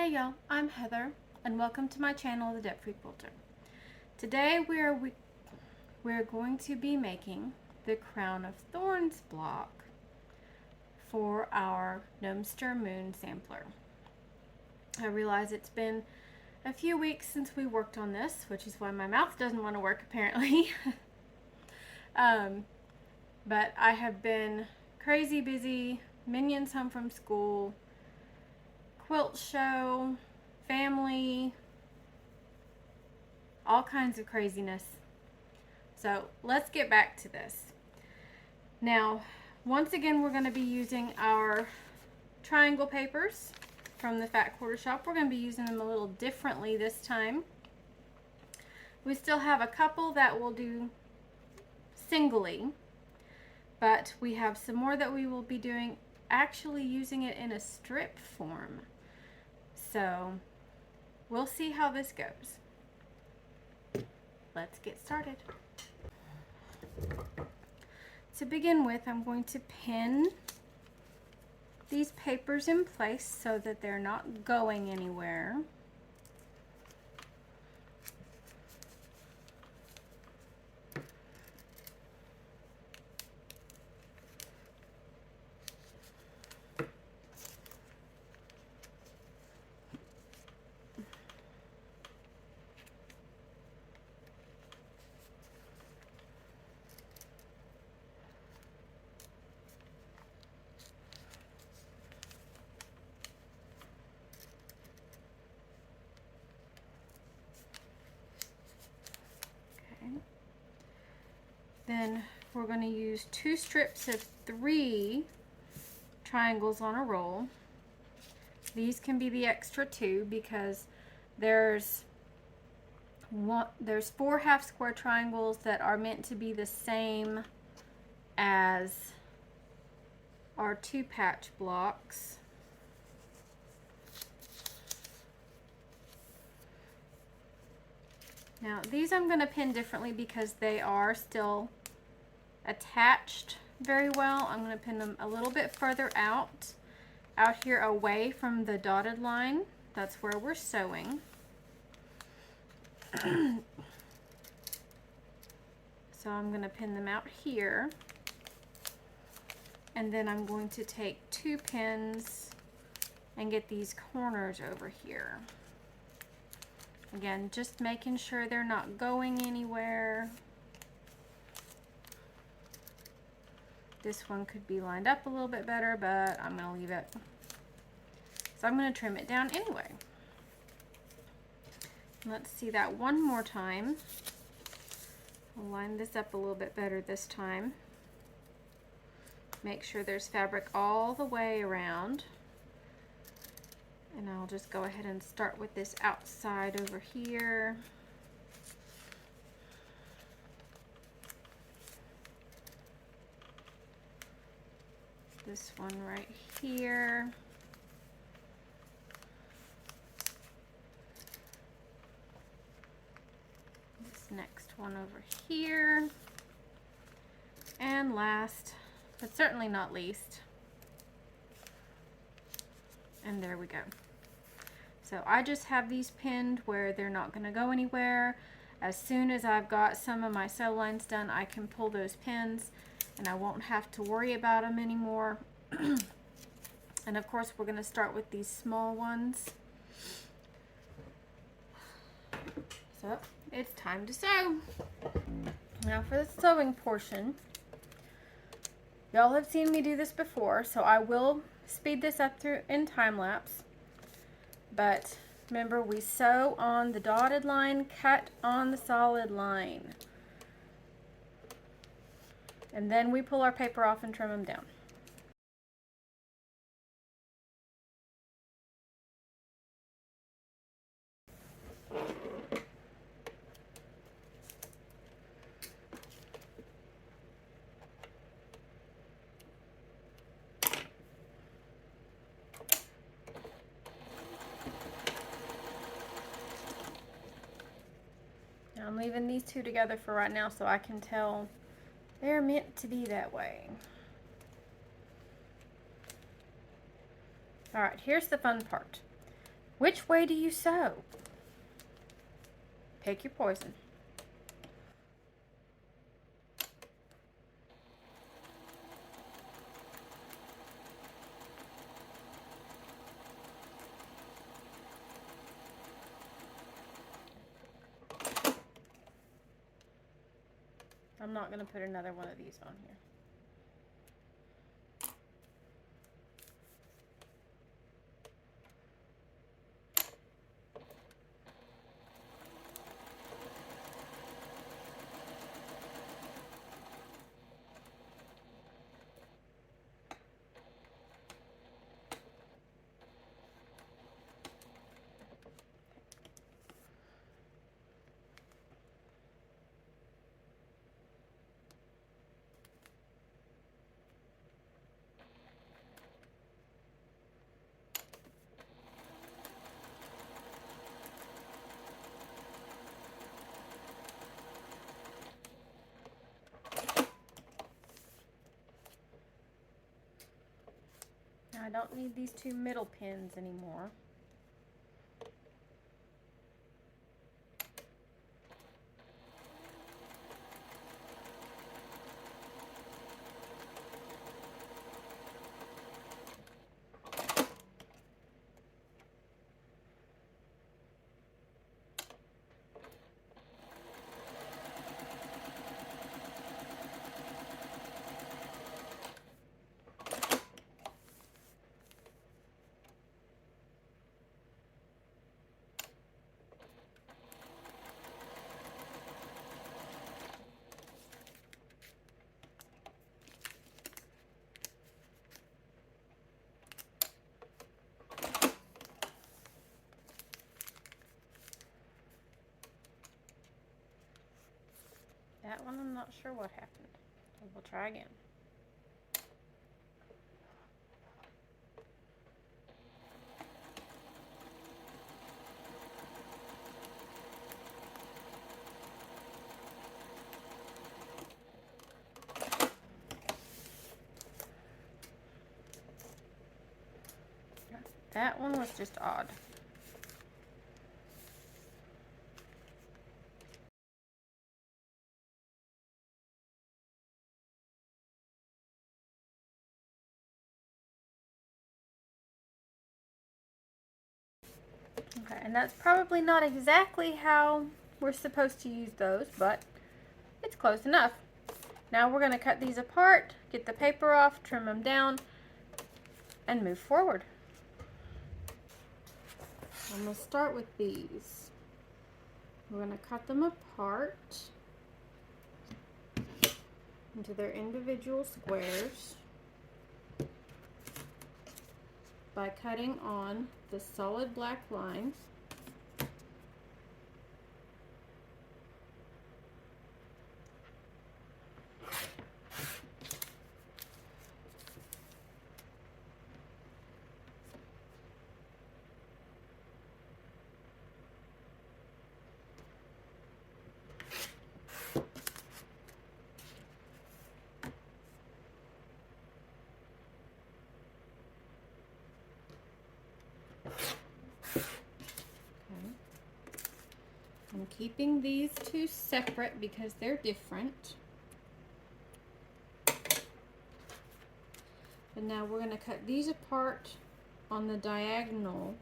Hey y'all, I'm Heather and welcome to my channel, The Debt Free Quilter. Today we're going to be making the Crown of Thorns block for our Gnome-ster moon sampler. I realize it's been a few weeks since we worked on this, which is why my mouth doesn't want to work apparently. But I have been crazy busy, minions home from school, quilt show, family, all kinds of craziness. So let's get back to this. Now, once again, we're going to be using our triangle papers from the Fat Quarter Shop. We're going to be using them a little differently this time. We still have a couple that we'll do singly, but we have some more that we will be doing actually using it in a strip form. So we'll see how this goes. Let's get started. To begin with, I'm going to pin these papers in place so that they're not going anywhere. Then we're going to use 2 strips of 3 triangles on a roll. These can be the extra 2 because there's 4 half square triangles that are meant to be the same as our 2 patch blocks. Now these I'm going to pin differently because they are still attached very well. I'm going to pin them a little bit further out here away from the dotted line. That's where we're sewing. So I'm going to pin them out here. And then I'm going to take 2 pins and get these corners over here. Again, just making sure they're not going anywhere. This one could be lined up a little bit better, but I'm going to leave it. So I'm going to trim it down anyway. Let's see that one more time. I'll line this up a little bit better this time. Make sure there's fabric all the way around. And I'll just go ahead and start with this outside over here. This one right here. This next one over here. And last, but certainly not least. And there we go. So I just have these pinned where they're not going to go anywhere. As soon as I've got some of my sew lines done, I can pull those pins and I won't have to worry about them anymore. And of course we're going to start with these small ones. So it's time to sew. Now for the sewing portion, y'all have seen me do this before, so I will speed this up through in time lapse. But remember, we sew on the dotted line, cut on the solid line. And then we pull our paper off and trim them down. I'm leaving these 2 together for right now so I can tell they're meant to be that way. Alright, here's the fun part. Which way do you sew? Pick your poison. I'm not going to put another one of these on here. I don't need these two middle pins anymore. That one I'm not sure what happened. So we'll try again. That one was just odd. Okay, and that's probably not exactly how we're supposed to use those, but it's close enough. Now we're going to cut these apart, get the paper off, trim them down, and move forward. I'm going to start with these. We're going to cut them apart into their individual squares by cutting on the solid black line. I'm keeping these two separate because they're different. And now we're going to cut these apart on the diagonal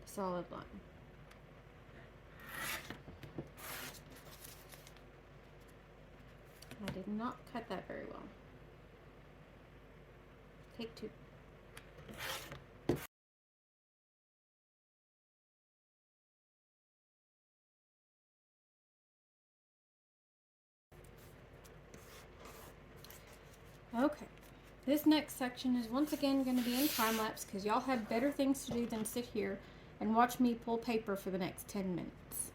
solid line. I did not cut that very well. Take two. Okay, this next section is once again going to be in time lapse because y'all have better things to do than sit here and watch me pull paper for the next 10 minutes.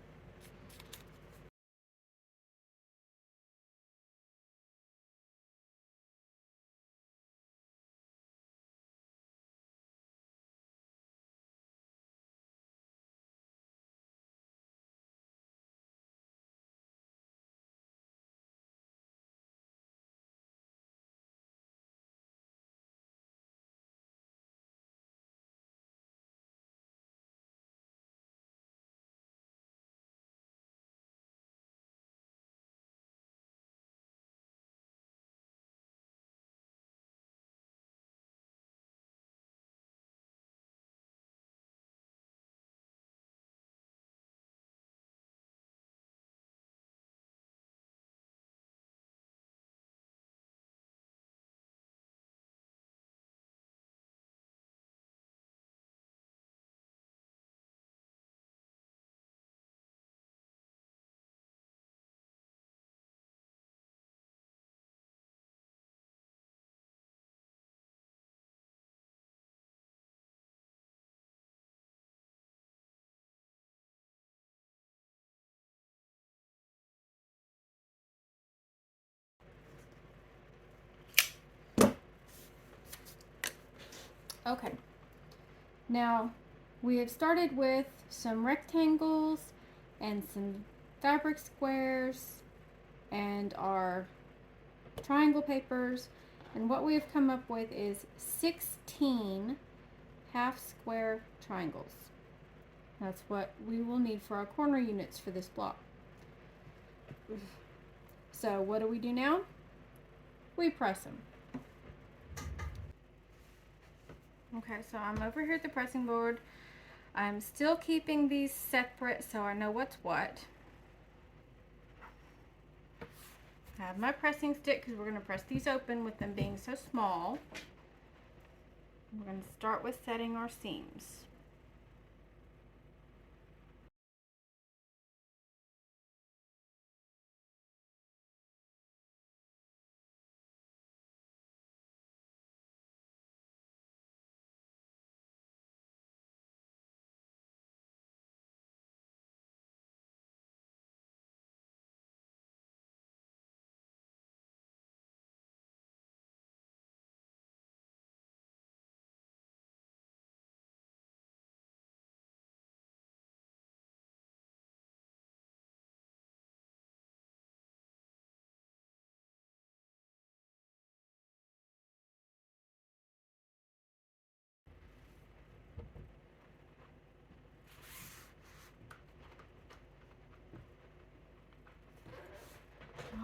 Okay, now we have started with some rectangles and some fabric squares and our triangle papers, and what we have come up with is 16 half square triangles. That's what we will need for our corner units for this block. So what do we do now? We press them. Okay, so I'm over here at the pressing board. I'm still keeping these separate so I know what's what. I have my pressing stick because we're going to press these open with them being so small. We're going to start with setting our seams.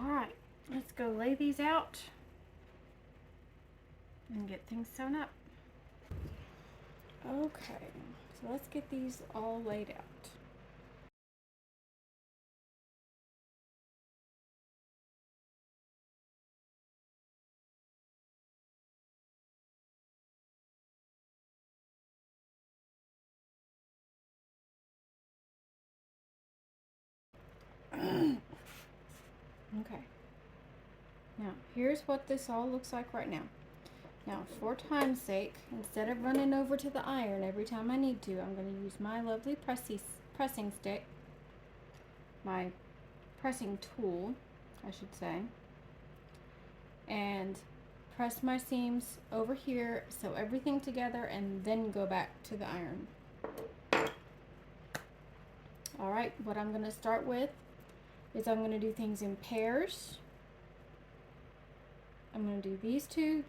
Alright, let's go lay these out and get things sewn up. Okay, so let's get these all laid out. Okay, now here's what this all looks like right now. Now for time's sake, instead of running over to the iron every time I need to, I'm going to use my lovely pressing stick, my pressing tool, I should say, and press my seams over here, sew everything together, and then go back to the iron. Alright, what I'm going to start with is I'm going to do things in pairs. I'm going to do these two,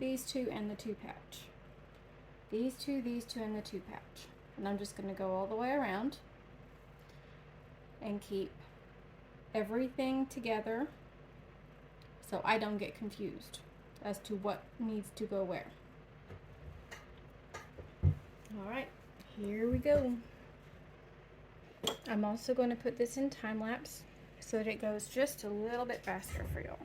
and the two patch. These two, and the two patch. And I'm just going to go all the way around and keep everything together so I don't get confused as to what needs to go where. Alright, here we go. I'm also going to put this in time lapse so that it goes just a little bit faster for y'all.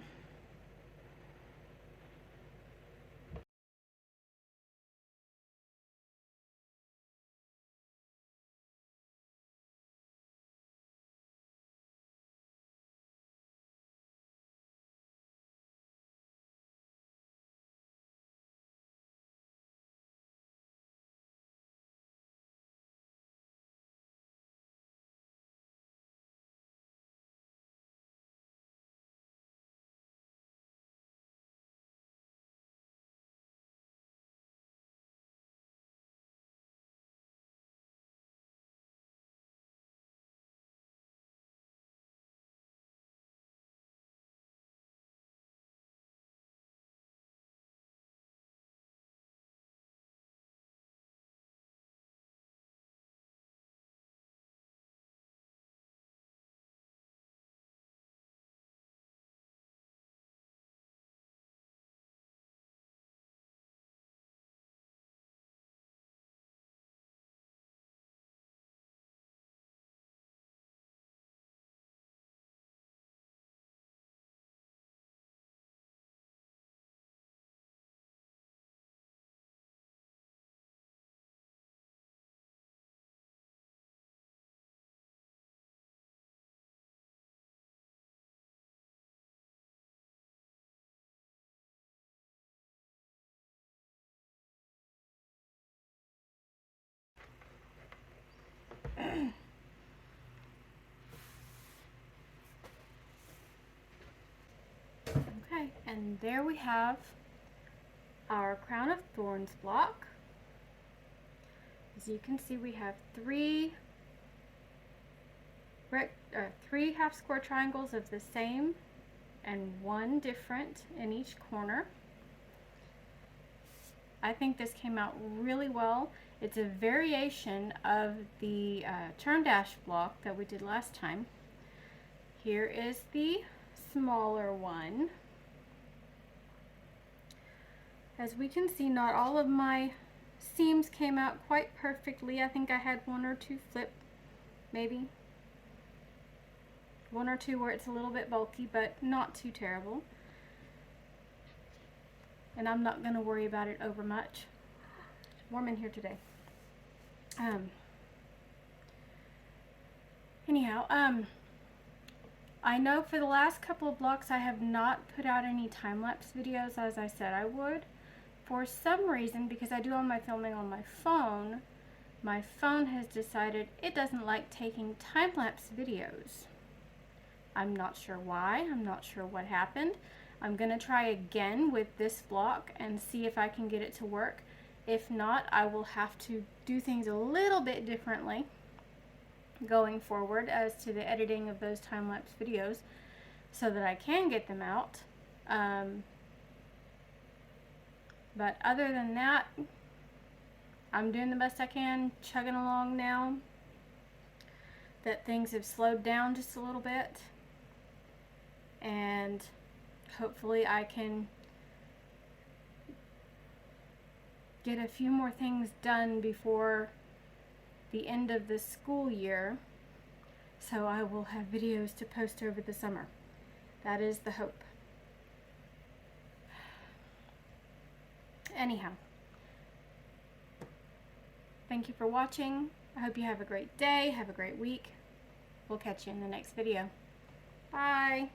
Okay, and there we have our Crown of Thorns block. As you can see, we have three half square triangles of the same and one different in each corner. I think this came out really well. It's a variation of the turn dash block that we did last time. Here is the smaller one. As we can see, not all of my seams came out quite perfectly. I think I had one or two flip, maybe. One or two where it's a little bit bulky, but not too terrible. And I'm not going to worry about it over much. It's warm in here today. I know for the last couple of blocks I have not put out any time-lapse videos as I said I would. For some reason, because I do all my filming on my phone has decided it doesn't like taking time-lapse videos. I'm not sure why. I'm not sure what happened. I'm going to try again with this block and see if I can get it to work. If not, I will have to do things a little bit differently going forward as to the editing of those time-lapse videos so that I can get them out. But other than that, I'm doing the best I can, chugging along now that things have slowed down just a little bit. And hopefully I can get a few more things done before the end of the school year, so I will have videos to post over the summer. That is the hope. Anyhow, thank you for watching. I hope you have a great day, have a great week. We'll catch you in the next video. Bye.